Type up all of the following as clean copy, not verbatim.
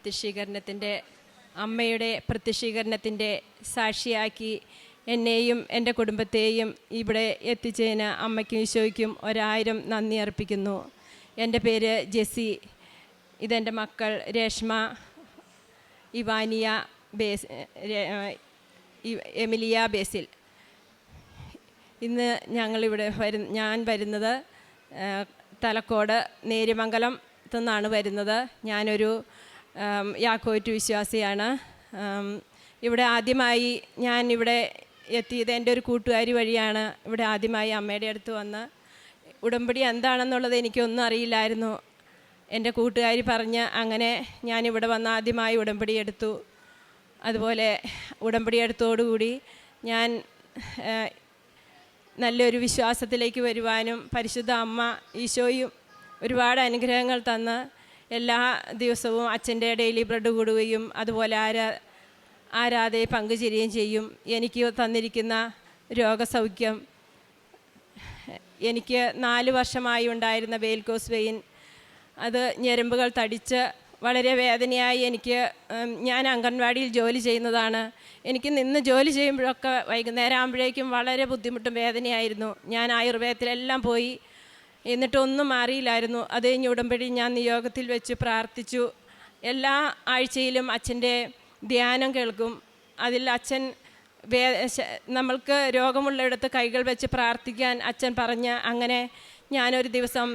പ്രത്യക്ഷീകരണത്തിൻ്റെ അമ്മയുടെ പ്രത്യക്ഷീകരണത്തിൻ്റെ സാക്ഷിയാക്കി എന്നെയും എൻ്റെ കുടുംബത്തെയും ഇവിടെ എത്തിച്ചതിന് അമ്മയ്ക്കും ഈശോയ്ക്കും 1000 നന്ദി അർപ്പിക്കുന്നു. എൻ്റെ പേര് ജെസി. ഇതെൻ്റെ മക്കൾ രേഷ്മ, ഇവാനിയ, എമിലിയ, ബേസിൽ. ഇന്ന് ഞാൻ വരുന്നത് തലക്കോട് നേര്യമംഗലത്തു നിന്നാണ് വരുന്നത്. ഞാനൊരു യാക്കോബായ വിശ്വാസിയാണ്. ഇവിടെ ആദ്യമായി ഞാൻ ഇവിടെ എത്തിയത് എൻ്റെ ഒരു കൂട്ടുകാരി വഴിയാണ്. ഇവിടെ ആദ്യമായി അമ്മയുടെ അടുത്ത് വന്ന് ഉടമ്പടി എന്താണെന്നുള്ളത് എനിക്കൊന്നും അറിയില്ലായിരുന്നു. എൻ്റെ കൂട്ടുകാരി പറഞ്ഞ് അങ്ങനെ ഞാനിവിടെ വന്ന് ആദ്യമായി ഉടമ്പടി എടുത്തു. അതുപോലെ ഉടമ്പടി എടുത്തോടുകൂടി ഞാൻ നല്ലൊരു വിശ്വാസത്തിലേക്ക് വരുവാനും പരിശുദ്ധ അമ്മ ഈശോയും ഒരുപാട് അനുഗ്രഹങ്ങൾ തന്ന് എല്ലാ ദിവസവും അച്ഛൻ്റെ ഡെയിലി ബ്രെഡ് കൂടുകയും അതുപോലെ ആരാധനയെ പങ്കുചേരുകയും ചെയ്യും. എനിക്ക് തന്നിരിക്കുന്ന രോഗസൗഖ്യം, എനിക്ക് 4 വർഷമായി ഉണ്ടായിരുന്ന വെയിൽകോസ് വെയിൻ, അത് ഞരമ്പുകൾ തടിച്ച് വളരെ വേദനയായി. ഞാൻ അംഗൻവാടിയിൽ ജോലി ചെയ്യുന്നതാണ്. എനിക്ക് നിന്ന് ജോലി ചെയ്യുമ്പോഴൊക്കെ വൈകുന്നേരം ആകുമ്പോഴേക്കും വളരെ ബുദ്ധിമുട്ടും വേദനയായിരുന്നു. ഞാൻ ആയുർവേദത്തിലെല്ലാം പോയി, എന്നിട്ടൊന്നും മാറിയില്ലായിരുന്നു. അത് കഴിഞ്ഞ് ഉടമ്പടി ഞാൻ നിയോഗത്തിൽ വെച്ച് പ്രാർത്ഥിച്ചു. എല്ലാ ആഴ്ചയിലും അച്ഛൻ്റെ ധ്യാനം കേൾക്കും. അതിൽ അച്ഛൻ നമ്മൾക്ക് രോഗമുള്ളിടത്ത് കൈകൾ വെച്ച് പ്രാർത്ഥിക്കാൻ അച്ഛൻ പറഞ്ഞ് അങ്ങനെ ഞാനൊരു ദിവസം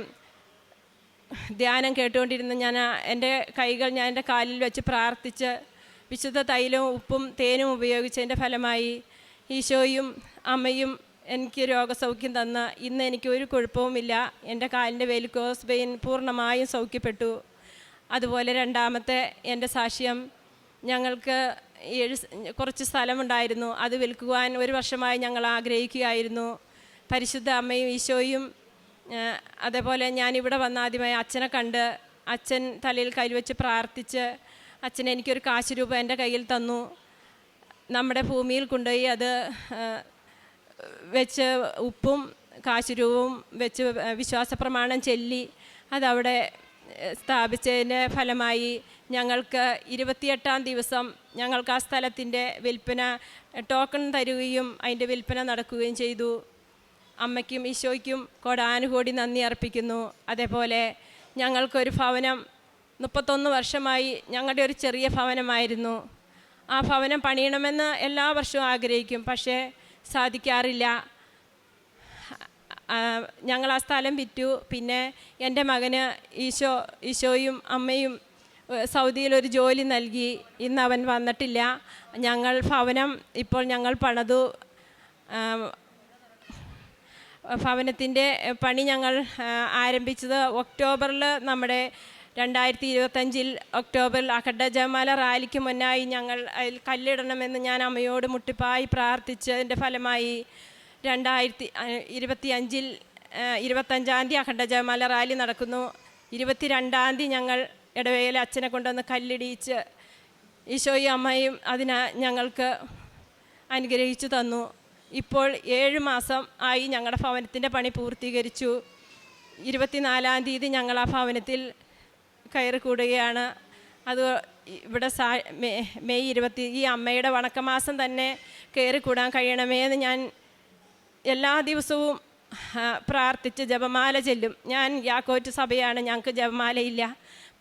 ധ്യാനം കേട്ടുകൊണ്ടിരുന്ന എൻ്റെ കൈകൾ ഞാൻ എൻ്റെ കാലിൽ വെച്ച് പ്രാർത്ഥിച്ച് വിശുദ്ധ തൈലവും ഉപ്പും തേനും ഉപയോഗിച്ചതിൻ്റെ ഫലമായി ഈശോയും അമ്മയും എനിക്ക് രോഗസൗഖ്യം തന്ന് ഇന്ന് എനിക്ക് ഒരു കുഴപ്പവുമില്ല. എൻ്റെ കാലിൻ്റെ വെയിൽകോസ് വെയിൻ പൂർണ്ണമായും സൗഖ്യപ്പെട്ടു. അതുപോലെ രണ്ടാമത്തെ എൻ്റെ സാക്ഷ്യം, ഞങ്ങൾക്ക് കുറച്ച് സ്ഥലമുണ്ടായിരുന്നു. അത് വിൽക്കുവാൻ 1 വർഷമായി ഞങ്ങൾ ആഗ്രഹിക്കുകയായിരുന്നു. പരിശുദ്ധ അമ്മയും ഈശോയും അതേപോലെ ഞാനിവിടെ വന്ന ആദ്യമായി അച്ഛനെ കണ്ട് അച്ഛൻ തലയിൽ കൈവച്ച് പ്രാർത്ഥിച്ച് അച്ഛൻ എനിക്കൊരു കാശ് രൂപ എൻ്റെ കയ്യിൽ തന്നു. നമ്മുടെ ഭൂമിയിൽ കൊണ്ടുപോയി അത് വെച്ച് ഉപ്പും കാശ് രൂപവും വെച്ച് വിശ്വാസപ്രമാണം ചൊല്ലി അതവിടെ സ്ഥാപിച്ചതിൻ്റെ ഫലമായി ഞങ്ങൾക്ക് 28-ാം ദിവസം ഞങ്ങൾക്ക് ആ സ്ഥലത്തിൻ്റെ വിൽപ്പന ടോക്കൺ തരുകയും അതിൻ്റെ വിൽപ്പന നടക്കുകയും ചെയ്തു. അമ്മയ്ക്കും ഈശോയ്ക്കും കോടാനുകോടി നന്ദി അർപ്പിക്കുന്നു. അതേപോലെ ഞങ്ങൾക്കൊരു ഭവനം 31 വർഷമായി ഞങ്ങളുടെ ഒരു ചെറിയ ഭവനമായിരുന്നു. ആ ഭവനം പണിയണമെന്ന് എല്ലാ വർഷവും ആഗ്രഹിക്കും, പക്ഷേ സാധിക്കാറില്ല. ഞങ്ങൾ ആ സ്ഥലം വിറ്റു. പിന്നെ എൻ്റെ മകന് ഈശോയും അമ്മയും സൗദിയിലൊരു ജോലി നൽകി. ഇന്ന് അവൻ വന്നിട്ടില്ല. ഭവനം ഇപ്പോൾ ഞങ്ങൾ പണിതു. ഭവനത്തിൻ്റെ പണി ഞങ്ങൾ ആരംഭിച്ചത് ഒക്ടോബറിൽ, നമ്മുടെ 2025 ഒക്ടോബറിൽ അഖണ്ഡ ജപമാല റാലിക്ക് മുന്നായി ഞങ്ങൾ അതിൽ കല്ലിടണമെന്ന് ഞാൻ അമ്മയോട് മുട്ടിപ്പായി പ്രാർത്ഥിച്ചതിൻ്റെ ഫലമായി 2025 25-ാം തീയതി അഖണ്ഡ ജപമാല റാലി നടക്കുന്നു. 22-ാം തീയതി ഞങ്ങൾ ഇടവേല അച്ഛനെ കൊണ്ടുവന്ന് കല്ലിടിയിച്ച് ഈശോയും അമ്മയും ഞങ്ങൾക്ക് അനുഗ്രഹിച്ചു തന്നു. ഇപ്പോൾ 7 മാസം ആയി ഞങ്ങളുടെ ഭവനത്തിൻ്റെ പണി പൂർത്തീകരിച്ചു. 24-ാം തീയതി ഞങ്ങൾ ആ ഭവനത്തിൽ കയറി കൂടുകയാണ്. അത് ഇവിടെ മെയ് 20 ഈ അമ്മയുടെ വണക്കമാസം തന്നെ കയറി കൂടാൻ കഴിയണമേ എന്ന് ഞാൻ എല്ലാ ദിവസവും പ്രാർത്ഥിച്ച് ജപമാല ചെല്ലും. ഞാൻ യാക്കോബായ സഭയാണ്, ഞങ്ങൾക്ക് ജപമാലയില്ല.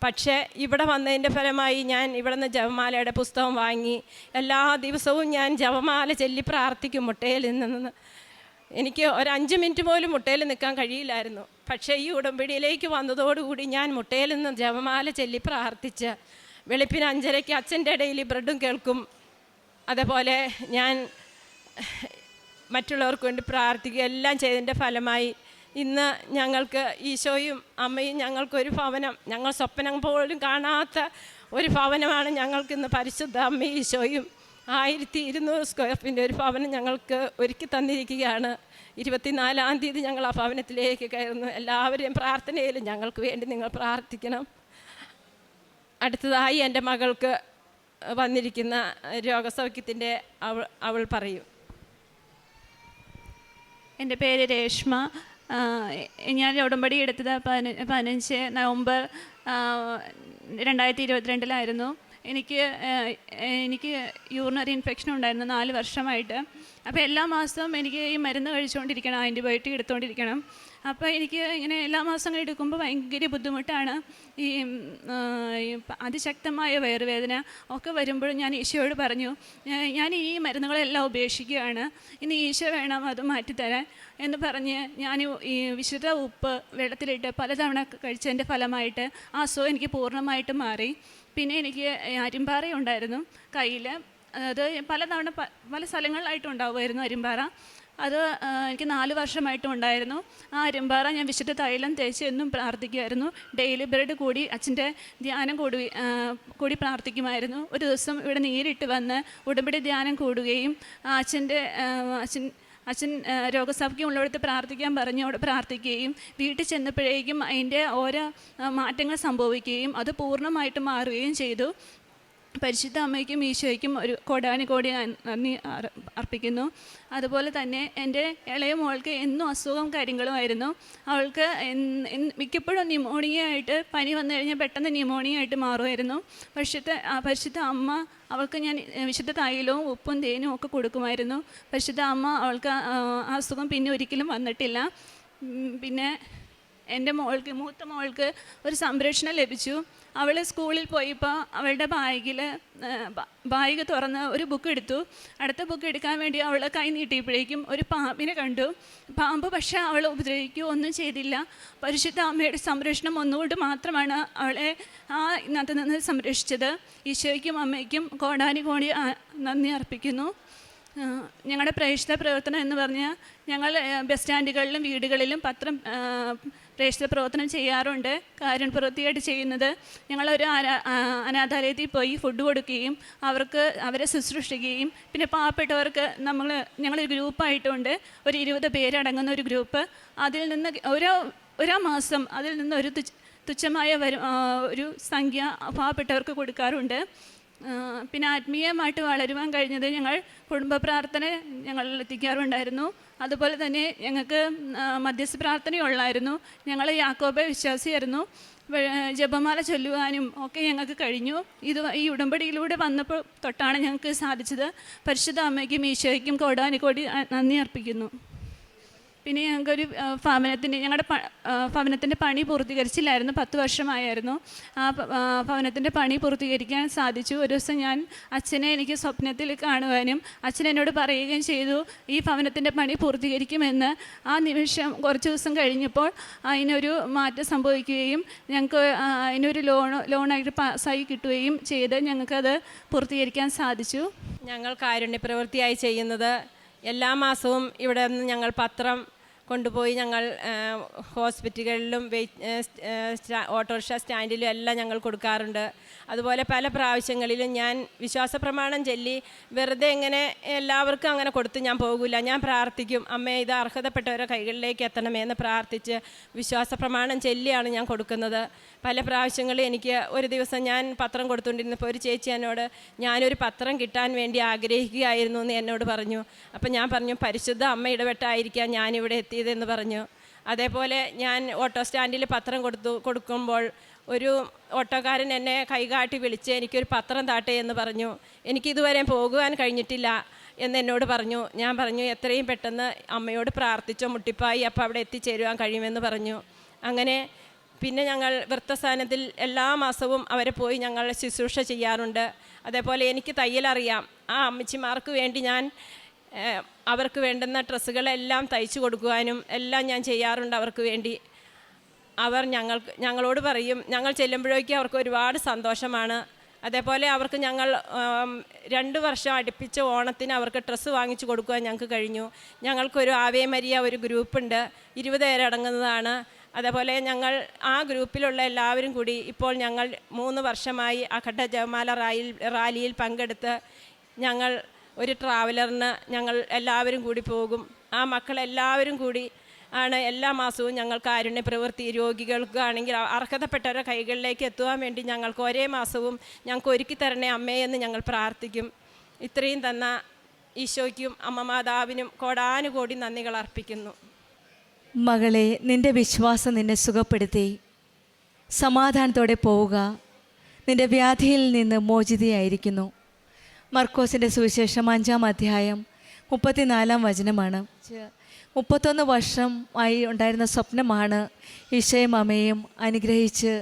പക്ഷേ ഇവിടെ വന്നതിൻ്റെ ഫലമായി ഞാൻ ഇവിടെ നിന്ന് ജപമാലയുടെ പുസ്തകം വാങ്ങി എല്ലാ ദിവസവും ഞാൻ ജപമാല ചൊല്ലി പ്രാർത്ഥിക്കും. മുട്ടയിൽ നിന്ന് എനിക്ക് ഒരു 5 മിനിറ്റ് പോലും മുട്ടയിൽ നിൽക്കാൻ കഴിയില്ലായിരുന്നു. പക്ഷേ ഈ ഉടമ്പടിയിലേക്ക് വന്നതോടുകൂടി ഞാൻ മുട്ടയിൽ നിന്ന് ജപമാല ചൊല്ലി പ്രാർത്ഥിച്ച് വെളുപ്പിന് 5:30 അച്ഛൻ്റെ ഡെയിലി ബ്രെഡും കേൾക്കും. അതേപോലെ ഞാൻ മറ്റുള്ളവർക്ക് വേണ്ടി പ്രാർത്ഥിക്കുക എല്ലാം ചെയ്തതിൻ്റെ ഫലമായി ഇന്ന് ഞങ്ങൾക്ക് ഈശോയും അമ്മയും ഞങ്ങൾക്കൊരു ഭവനം, ഞങ്ങൾ സ്വപ്നം പോലും കാണാത്ത ഒരു ഭവനമാണ് ഞങ്ങൾക്കിന്ന് പരിശുദ്ധ അമ്മയും ഈശോയും 1200 സ്ക്വയർ ഫീറ്റിൻ്റെ ഒരു ഭവനം ഞങ്ങൾക്ക് ഒരുക്കി തന്നിരിക്കുകയാണ്. 24-ാം തീയതി ഞങ്ങൾ ആ ഭവനത്തിലേക്ക് കയറുന്നു. എല്ലാവരെയും പ്രാർത്ഥനയിലും ഞങ്ങൾക്ക് വേണ്ടി നിങ്ങൾ പ്രാർത്ഥിക്കണം. അടുത്തതായി എൻ്റെ മകൾക്ക് വന്നിരിക്കുന്ന രോഗസൗഖ്യത്തിൻ്റെ അവൾ പറയും. എൻ്റെ പേര് രേഷ്മ. ഞാൻ ഉടമ്പടി എടുത്തത് 15 നവംബർ 2022 എനിക്ക് യൂറിനറി ഇൻഫെക്ഷൻ ഉണ്ടായിരുന്നു 4 വർഷമായിട്ട്. അപ്പോൾ എല്ലാ മാസവും എനിക്ക് ഈ മരുന്ന് കഴിച്ചുകൊണ്ടിരിക്കണം, ആൻറ്റിബയോട്ടിക് എടുത്തുകൊണ്ടിരിക്കണം. അപ്പോൾ എനിക്ക് ഇങ്ങനെ എല്ലാ മാസവും എടുക്കുമ്പോൾ ഭയങ്കര ബുദ്ധിമുട്ടാണ്. ഈ അതിശക്തമായ വയറുവേദന ഒക്കെ വരുമ്പോൾ ഞാൻ ഈശോയോട് പറഞ്ഞു, ഞാൻ ഈ മരുന്നുകളെല്ലാം ഉപേക്ഷിക്കുകയാണ്, ഇനി ഈശോ വേണം അത് മാറ്റിത്തരാൻ എന്ന് പറഞ്ഞ് ഞാൻ ഈ വിശുദ്ധ ഉപ്പ് വെള്ളത്തിലിട്ട് പലതവണ കഴിച്ചതിൻ്റെ ഫലമായിട്ട് ആ അസുഖം എനിക്ക് പൂർണ്ണമായിട്ട് മാറി. പിന്നെ എനിക്ക് അരിമ്പാറയുണ്ടായിരുന്നു കയ്യിൽ. അത് പലതവണ പല സ്ഥലങ്ങളിലായിട്ടുണ്ടാവുമായിരുന്നു അരിമ്പാറ. അത് എനിക്ക് 4 വർഷമായിട്ടും ഉണ്ടായിരുന്നു. ആ അരിമ്പാറ ഞാൻ വിശുദ്ധ തൈലം തേച്ച് എന്നും പ്രാർത്ഥിക്കുമായിരുന്നു. ഡെയിലി ബ്രെഡ് കൂടി അച്ഛൻ്റെ ധ്യാനം കൂടി പ്രാർത്ഥിക്കുമായിരുന്നു. ഒരു ദിവസം ഇവിടെ നേരിട്ട് വന്ന് ഉടമ്പടി ധ്യാനം കൂടുകയും അച്ഛൻ രോഗസൗഖ്യമുള്ളവർക്ക് പ്രാർത്ഥിക്കാൻ പറഞ്ഞു. അവിടെ പ്രാർത്ഥിക്കുകയും വീട്ടിൽ ചെന്നപ്പോഴേക്കും അതിൻ്റെ ഓരോ മാറ്റങ്ങൾ സംഭവിക്കുകയും അത് പൂർണ്ണമായിട്ട് മാറുകയും ചെയ്തു. പരിശുദ്ധ അമ്മയ്ക്കും ഈശോയ്ക്കും ഒരു കോടാനുകോടി നന്ദി അർപ്പിക്കുന്നു. അതുപോലെ തന്നെ എൻ്റെ ഇളയ മോൾക്ക് എന്നും അസുഖവും കാര്യങ്ങളുമായിരുന്നു. അവൾക്ക് മിക്കപ്പോഴും ന്യൂമോണിയ ആയിട്ട് പനി വന്നു കഴിഞ്ഞാൽ പെട്ടെന്ന് ന്യൂമോണിയ ആയിട്ട് മാറുമായിരുന്നു. പരിശുദ്ധ അമ്മ അവൾക്ക് ഞാൻ വിശുദ്ധ തൈലവും ഉപ്പും തേനും ഒക്കെ കൊടുക്കുമായിരുന്നു. പരിശുദ്ധ അമ്മ അവൾക്ക് ആ അസുഖം പിന്നെ ഒരിക്കലും വന്നിട്ടില്ല. പിന്നെ എൻ്റെ മൂത്ത മോൾക്ക് ഒരു സംരക്ഷണം ലഭിച്ചു. അവൾ സ്കൂളിൽ പോയപ്പോൾ അവളുടെ ബാഗ് തുറന്ന് ഒരു ബുക്ക് എടുത്തു. അടുത്ത ബുക്ക് എടുക്കാൻ വേണ്ടി അവൾ കൈ നീട്ടിയപ്പോഴേക്കും ഒരു പാമ്പിനെ കണ്ടു. പാമ്പ് പക്ഷേ അവൾ ഉപദ്രവിക്കുകയോ ഒന്നും ചെയ്തില്ല. പരിശുദ്ധ അമ്മയുടെ സംരക്ഷണം ഒന്നുകൊണ്ട് മാത്രമാണ് അവളെ ഇന്നത്തെ നിന്ന് സംരക്ഷിച്ചത്. ഈശോയ്ക്കും അമ്മയ്ക്കും കോടാനുകോടി നന്ദി അർപ്പിക്കുന്നു. ഞങ്ങളുടെ പ്രേക്ഷിത പ്രവർത്തനം എന്ന് പറഞ്ഞാൽ ഞങ്ങൾ ബസ് സ്റ്റാൻഡുകളിലും വീടുകളിലും പത്രം പ്രേക്ഷിത പ്രവർത്തനം ചെയ്യാറുണ്ട്. കാരുണ്യപ്രവൃത്തിയായിട്ട് ചെയ്യുന്നത് ഞങ്ങളൊരു അനാഥാലയത്തിൽ പോയി ഫുഡ് കൊടുക്കുകയും അവരെ ശുശ്രൂഷിക്കുകയും പിന്നെ പാവപ്പെട്ടവർക്ക് ഞങ്ങളൊരു ഗ്രൂപ്പായിട്ടുണ്ട്. ഒരു 20 പേരടങ്ങുന്ന ഒരു ഗ്രൂപ്പ്. അതിൽ നിന്ന് ഓരോ മാസം അതിൽ നിന്ന് ഒരു തുച്ഛമായ ഒരു സംഖ്യ പാവപ്പെട്ടവർക്ക് കൊടുക്കാറുണ്ട്. പിന്നെ ആത്മീയമായിട്ട് വളരുവാൻ കഴിഞ്ഞത് ഞങ്ങൾ കുടുംബ പ്രാർത്ഥന ഞങ്ങളിൽ എത്തിക്കാറുണ്ടായിരുന്നു. അതുപോലെ തന്നെ ഞങ്ങൾക്ക് മധ്യസ്ഥ പ്രാർത്ഥനയുള്ളായിരുന്നു. ഞങ്ങൾ യാക്കോബ വിശ്വാസിയായിരുന്നു. ജപമാല ചൊല്ലുവാനും ഒക്കെ ഞങ്ങൾക്ക് കഴിഞ്ഞു. ഈ ഉടമ്പടിയിലൂടെ വന്നപ്പോൾ തൊട്ടാണ് ഞങ്ങൾക്ക് സാധിച്ചത്. പരിശുദ്ധ അമ്മയ്ക്കും ഈശോയ്ക്കും കോടാനുകോടി നന്ദി അർപ്പിക്കുന്നു. പിന്നെ ഞങ്ങൾക്കൊരു ഞങ്ങളുടെ ഭവനത്തിൻ്റെ പണി പൂർത്തീകരിച്ചില്ലായിരുന്നു. 10 വർഷമായിരുന്നു. ആ ഭവനത്തിൻ്റെ പണി പൂർത്തീകരിക്കാൻ സാധിച്ചു. ഒരു ദിവസം ഞാൻ അച്ഛനെ എനിക്ക് സ്വപ്നത്തിൽ കാണുവാനും അച്ഛൻ എന്നോട് പറയുകയും ചെയ്തു ഈ ഭവനത്തിൻ്റെ പണി പൂർത്തീകരിക്കുമെന്ന്. ആ നിമിഷം കുറച്ച് ദിവസം കഴിഞ്ഞപ്പോൾ അതിനൊരു മാറ്റം സംഭവിക്കുകയും ഞങ്ങൾക്ക് അതിനൊരു ലോണായിട്ട് പാസ്സായി കിട്ടുകയും ചെയ്ത് ഞങ്ങൾക്കത് പൂർത്തീകരിക്കാൻ സാധിച്ചു. ഞങ്ങൾ കാരുണ്യപ്രവൃത്തിയായി ചെയ്യുന്നത് എല്ലാ മാസവും ഇവിടെ നിന്ന് ഞങ്ങൾ പത്രം കൊണ്ടുപോയി ഞങ്ങൾ ഹോസ്പിറ്റലുകളിലും ഓട്ടോറിക്ഷ സ്റ്റാൻഡിലും എല്ലാം ഞങ്ങൾ കൊടുക്കാറുണ്ട്. അതുപോലെ പല പ്രാവശ്യങ്ങളിലും ഞാൻ വിശ്വാസ പ്രമാണം ചൊല്ലി വെറുതെ ഇങ്ങനെ എല്ലാവർക്കും അങ്ങനെ കൊടുത്ത് ഞാൻ പോകില്ല. ഞാൻ പ്രാർത്ഥിക്കും, അമ്മേ ഇത് അർഹതപ്പെട്ടവരുടെ കൈകളിലേക്ക് എത്തണമേ എന്ന് പ്രാർത്ഥിച്ച് വിശ്വാസ പ്രമാണം ചൊല്ലിയാണ് ഞാൻ കൊടുക്കുന്നത്. പല പ്രാവശ്യങ്ങളിൽ എനിക്ക് ഒരു ദിവസം ഞാൻ പത്രം കൊടുത്തുകൊണ്ടിരുന്നപ്പോൾ ഒരു ചേച്ചി എന്നോട് ഞാനൊരു പത്രം കിട്ടാൻ വേണ്ടി ആഗ്രഹിക്കുകയായിരുന്നു എന്ന് എന്നോട് പറഞ്ഞു. അപ്പം ഞാൻ പറഞ്ഞു പരിശുദ്ധ അമ്മ ഇടപെട്ടായിരിക്കാം ഞാനിവിടെ എത്തിയതെന്ന് പറഞ്ഞു. അതേപോലെ ഞാൻ ഓട്ടോ സ്റ്റാൻഡിൽ പത്രം കൊടുക്കുമ്പോൾ ഒരു ഓട്ടോക്കാരൻ എന്നെ കൈകാട്ടി വിളിച്ച് എനിക്കൊരു പത്രം താട്ടെ എന്ന് പറഞ്ഞു. എനിക്കിതുവരെ പോകുവാൻ കഴിഞ്ഞിട്ടില്ല എന്നോട് പറഞ്ഞു. ഞാൻ പറഞ്ഞു എത്രയും പെട്ടെന്ന് അമ്മയോട് പ്രാർത്ഥിച്ചോ മുട്ടിപ്പായി അപ്പോൾ അവിടെ എത്തിച്ചേരുവാൻ കഴിയുമെന്ന് പറഞ്ഞു. അങ്ങനെ പിന്നെ ഞങ്ങൾ വൃത്തസ്ഥാനത്തിൽ എല്ലാ മാസവും അവരെ പോയി ഞങ്ങൾ ശുശ്രൂഷ ചെയ്യാറുണ്ട്. അതേപോലെ എനിക്ക് തയ്യലറിയാം. ആ അമ്മച്ചിമാർക്ക് വേണ്ടി ഞാൻ അവർക്ക് വേണ്ടുന്ന ഡ്രസ്സുകളെല്ലാം തയ്ച്ചു കൊടുക്കുവാനും എല്ലാം ഞാൻ ചെയ്യാറുണ്ട് അവർക്ക് വേണ്ടി. അവർ ഞങ്ങളോട് പറയും, ഞങ്ങൾ ചെല്ലുമ്പോഴേക്കും അവർക്ക് ഒരുപാട് സന്തോഷമാണ്. അതേപോലെ അവർക്ക് ഞങ്ങൾ 2 വർഷം അടുപ്പിച്ച് ഓണത്തിന് അവർക്ക് ഡ്രസ്സ് വാങ്ങിച്ചു കൊടുക്കുവാൻ ഞങ്ങൾക്ക് കഴിഞ്ഞു. ഞങ്ങൾക്കൊരു ആവേ മരിയ ഒരു ഗ്രൂപ്പുണ്ട്, 20 പേരടങ്ങുന്നതാണ്. അതേപോലെ ഞങ്ങൾ ആ ഗ്രൂപ്പിലുള്ള എല്ലാവരും കൂടി ഇപ്പോൾ ഞങ്ങൾ 3 വർഷമായി അഖണ്ഡ ജപമാല റാലിയിൽ പങ്കെടുത്ത് ഞങ്ങൾ ഒരു ട്രാവലറിന് ഞങ്ങൾ എല്ലാവരും കൂടി പോകും. ആ മക്കളെല്ലാവരും കൂടി ആണ് എല്ലാ മാസവും ഞങ്ങൾ കാരുണ്യ പ്രവൃത്തി രോഗികൾക്കാണെങ്കിൽ അർഹതപ്പെട്ടവരുടെ കൈകളിലേക്ക് എത്തുവാൻ വേണ്ടി ഞങ്ങൾക്ക് ഒരേ മാസവും ഞങ്ങൾക്ക് ഒരുക്കി തരണേ അമ്മേ എന്ന് ഞങ്ങൾ പ്രാർത്ഥിക്കും. ഇത്രയും തന്ന ഈശോയ്ക്കും അമ്മ മാതാവിനും കോടാനുകോടി നന്ദികൾ അർപ്പിക്കുന്നു. മകളെ, നിൻ്റെ വിശ്വാസം നിന്നെ സുഖപ്പെടുത്തി. സമാധാനത്തോടെ പോവുക, നിൻ്റെ വ്യാധിയിൽ നിന്ന് മോചിതയായിരിക്കുന്നു. മർക്കോസിൻ്റെ സുവിശേഷം 5-ാം അധ്യായം 34-ാം വചനമാണ്. 31 വർഷം ആയി ഉണ്ടായിരുന്ന സ്വപ്നമാണ് ഈശോയും അമ്മയും അനുഗ്രഹിച്ച്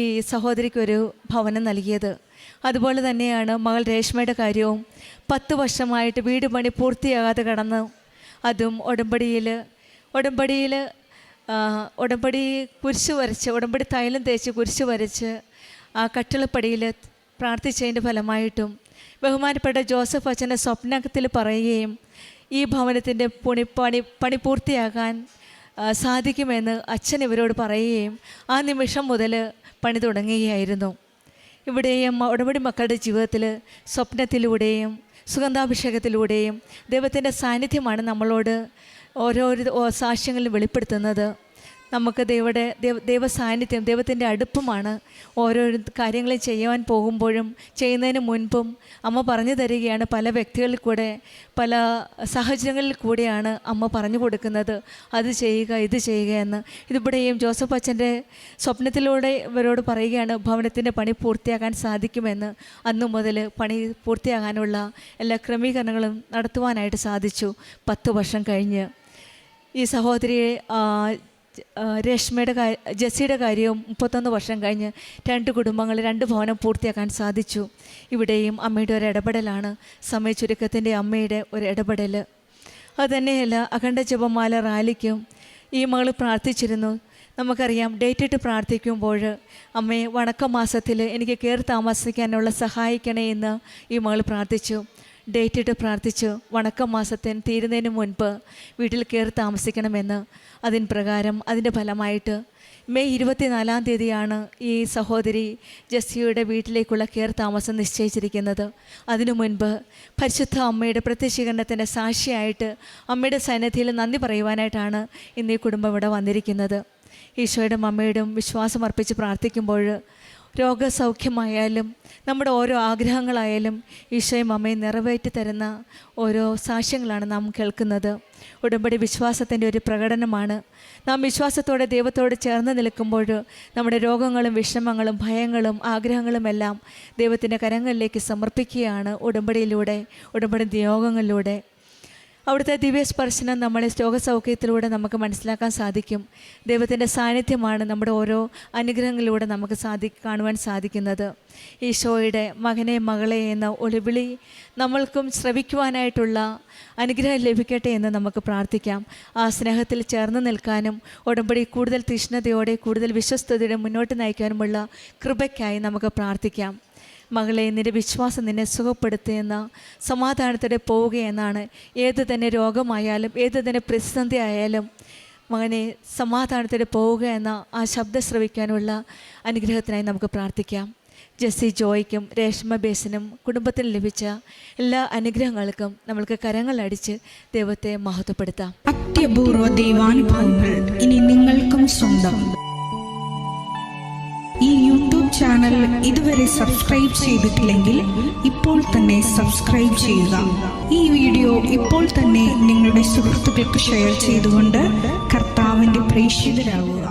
ഈ സഹോദരിക്കൊരു ഭവനം നൽകിയത്. അതുപോലെ തന്നെയാണ് മകൾ രേഷ്മയുടെ കാര്യവും. 10 വർഷമായിട്ട് വീട് പണി പൂർത്തിയാകാതെ കടന്നു. അതും ഉടമ്പടി കുരിശ് വരച്ച്, ഉടമ്പടി തൈലം തേച്ച് കുരിശ് വരച്ച് ആ കട്ടിളപ്പടിയിൽ പ്രാർത്ഥിച്ചതിൻ്റെ ഫലമായിട്ടും ബഹുമാനപ്പെട്ട ജോസഫ് അച്ഛൻ്റെ സ്വപ്നത്തിൽ പറയുകയും ഈ ഭവനത്തിൻ്റെ പണി പൂർത്തിയാകാൻ സാധിക്കുമെന്ന് അച്ഛൻ ഇവരോട് പറയുകയും ആ നിമിഷം മുതൽ പണി തുടങ്ങുകയായിരുന്നു. ഇവിടെയും ഉടമ്പടി മക്കളുടെ ജീവിതത്തിൽ സ്വപ്നത്തിലൂടെയും സുഗന്ധാഭിഷേകത്തിലൂടെയും ദൈവത്തിൻ്റെ സാന്നിധ്യമാണ് നമ്മളോട് ഓരോരോ സാക്ഷ്യങ്ങളിൽ വെളിപ്പെടുത്തുന്നത്. നമുക്ക് ദൈവ സാന്നിധ്യം, ദൈവത്തിൻ്റെ അടുപ്പമാണ് ഓരോ കാര്യങ്ങളും ചെയ്യുവാൻ പോകുമ്പോഴും ചെയ്യുന്നതിന് മുൻപും അമ്മ പറഞ്ഞു തരികയാണ്. പല വ്യക്തികളിൽ കൂടെ, പല സാഹചര്യങ്ങളിൽ കൂടെയാണ് അമ്മ പറഞ്ഞു കൊടുക്കുന്നത്, അത് ചെയ്യുക, ഇത് ചെയ്യുക എന്ന്. ഇതിവിടെയും ജോസഫ് അച്ഛൻ്റെ സ്വപ്നത്തിലൂടെ ഇവരോട് പറയുകയാണ് ഭവനത്തിൻ്റെ പണി പൂർത്തിയാക്കാൻ സാധിക്കുമെന്ന്. അന്നു മുതൽ പണി പൂർത്തിയാകാനുള്ള എല്ലാ ക്രമീകരണങ്ങളും നടത്തുവാനായിട്ട് സാധിച്ചു. 10 വർഷം കഴിഞ്ഞ് ഈ സഹോദരിയെ ജെസ്സിയുടെ കാര്യവും 31 വർഷം കഴിഞ്ഞ് 2 കുടുംബങ്ങൾ 2 ഭവനം പൂർത്തിയാക്കാൻ സാധിച്ചു. ഇവിടെയും അമ്മയുടെ ഒരു ഇടപെടലാണ്, സമയ ചുരുക്കത്തിൻ്റെ അമ്മയുടെ ഒരു ഇടപെടൽ. അതുതന്നെയല്ല, അഖണ്ഡ ജപമാല റാലിക്കും ഈ മകൾ പ്രാർത്ഥിച്ചിരുന്നു. നമുക്കറിയാം, ഡേറ്റ് ഇട്ട് പ്രാർത്ഥിക്കുമ്പോൾ അമ്മയെ വണക്കമാസത്തിൽ എനിക്ക് കയറി താമസിക്കാനുള്ള സഹായിക്കണേ എന്ന് ഈ മകൾ പ്രാർത്ഥിച്ചു. ഡേറ്റ് ഇട്ട് പ്രാർത്ഥിച്ചു വണക്കമാസത്തിന് തീരുന്നതിന് മുൻപ് വീട്ടിൽ കയറി താമസിക്കണമെന്ന്. അതിന് പ്രകാരം അതിൻ്റെ ഫലമായിട്ട് മെയ് 24-ാം തീയതിയാണ് ഈ സഹോദരി ജെസ്സിയുടെ വീട്ടിലേക്കുള്ള കയറി താമസം നിശ്ചയിച്ചിരിക്കുന്നത്. അതിനു മുൻപ് പരിശുദ്ധ അമ്മയുടെ പ്രത്യക്ഷീകരണത്തിൻ്റെ സാക്ഷിയായിട്ട് അമ്മയുടെ സന്നിധിയിൽ നന്ദി പറയുവാനായിട്ടാണ് ഇന്ന് ഈ കുടുംബം ഇവിടെ വന്നിരിക്കുന്നത്. ഈശോയുടെ അമ്മയോടും വിശ്വാസം അർപ്പിച്ച് പ്രാർത്ഥിക്കുമ്പോൾ രോഗസൗഖ്യമായാലും നമ്മുടെ ഓരോ ആഗ്രഹങ്ങളായാലും ഈശോയും അമ്മയും നിറവേറ്റി തരുന്ന ഓരോ സാക്ഷ്യങ്ങളാണ് നാം കേൾക്കുന്നത്. ഉടമ്പടി വിശ്വാസത്തിൻ്റെ ഒരു പ്രകടനമാണ്. നാം വിശ്വാസത്തോടെ ദൈവത്തോട് ചേർന്ന് നിൽക്കുമ്പോൾ നമ്മുടെ രോഗങ്ങളും വിഷമങ്ങളും ഭയങ്ങളും ആഗ്രഹങ്ങളുമെല്ലാം ദൈവത്തിൻ്റെ കരങ്ങളിലേക്ക് സമർപ്പിക്കുകയാണ് ഉടമ്പടി നിയോഗങ്ങളിലൂടെ. അവിടുത്തെ ദിവ്യസ്പർശനം നമ്മളെ രോഗസൗഖ്യത്തിലൂടെ നമുക്ക് മനസ്സിലാക്കാൻ സാധിക്കും. ദൈവത്തിൻ്റെ സാന്നിധ്യമാണ് നമ്മുടെ ഓരോ അനുഗ്രഹങ്ങളിലൂടെ നമുക്ക് കാണുവാൻ സാധിക്കുന്നത്. ഈശോയുടെ മകനെ മകളെ എന്ന ഒളിവിളി നമ്മൾക്കും ശ്രവിക്കുവാനായിട്ടുള്ള അനുഗ്രഹം ലഭിക്കട്ടെ എന്ന് നമുക്ക് പ്രാർത്ഥിക്കാം. ആ സ്നേഹത്തിൽ ചേർന്ന് നിൽക്കാനും ഉടമ്പടി കൂടുതൽ തീഷ്ണതയോടെ കൂടുതൽ വിശ്വസ്തയോടെ മുന്നോട്ട് നയിക്കാനുമുള്ള കൃപയ്ക്കായി നമുക്ക് പ്രാർത്ഥിക്കാം. മകളെ, നിൻ്റെ വിശ്വാസം നിന്നെ സുഖപ്പെടുത്തിയെന്ന സമാധാനത്തോടെ പോവുകയെന്നാണ്. ഏത് തന്നെ രോഗമായാലും ഏത് തന്നെ പ്രതിസന്ധി ആയാലും മകനെ സമാധാനത്തോടെ പോവുക എന്ന ആ ശബ്ദം ശ്രവിക്കാനുള്ള അനുഗ്രഹത്തിനായി നമുക്ക് പ്രാർത്ഥിക്കാം. ജെസ്സി ജോയ്ക്കും രേഷ്മ ബേസിനും കുടുംബത്തിന് ലഭിച്ച എല്ലാ അനുഗ്രഹങ്ങൾക്കും നമ്മൾക്ക് കരങ്ങളടിച്ച് ദൈവത്തെ മഹത്വപ്പെടുത്താം. അത്യപൂർവ ദൈവാനുഭവങ്ങൾ ഇനി നിങ്ങൾക്കും സ്വന്തം. ഈ യൂട്യൂബ് ചാനൽ ഇതുവരെ സബ്സ്ക്രൈബ് ചെയ്തിട്ടില്ലെങ്കിൽ ഇപ്പോൾ തന്നെ സബ്സ്ക്രൈബ് ചെയ്യുക. ഈ വീഡിയോ ഇപ്പോൾ തന്നെ നിങ്ങളുടെ സുഹൃത്തുക്കൾക്ക് ഷെയർ ചെയ്തുകൊണ്ട് കർത്താവിൻ്റെ പ്രേക്ഷിതരാകുക.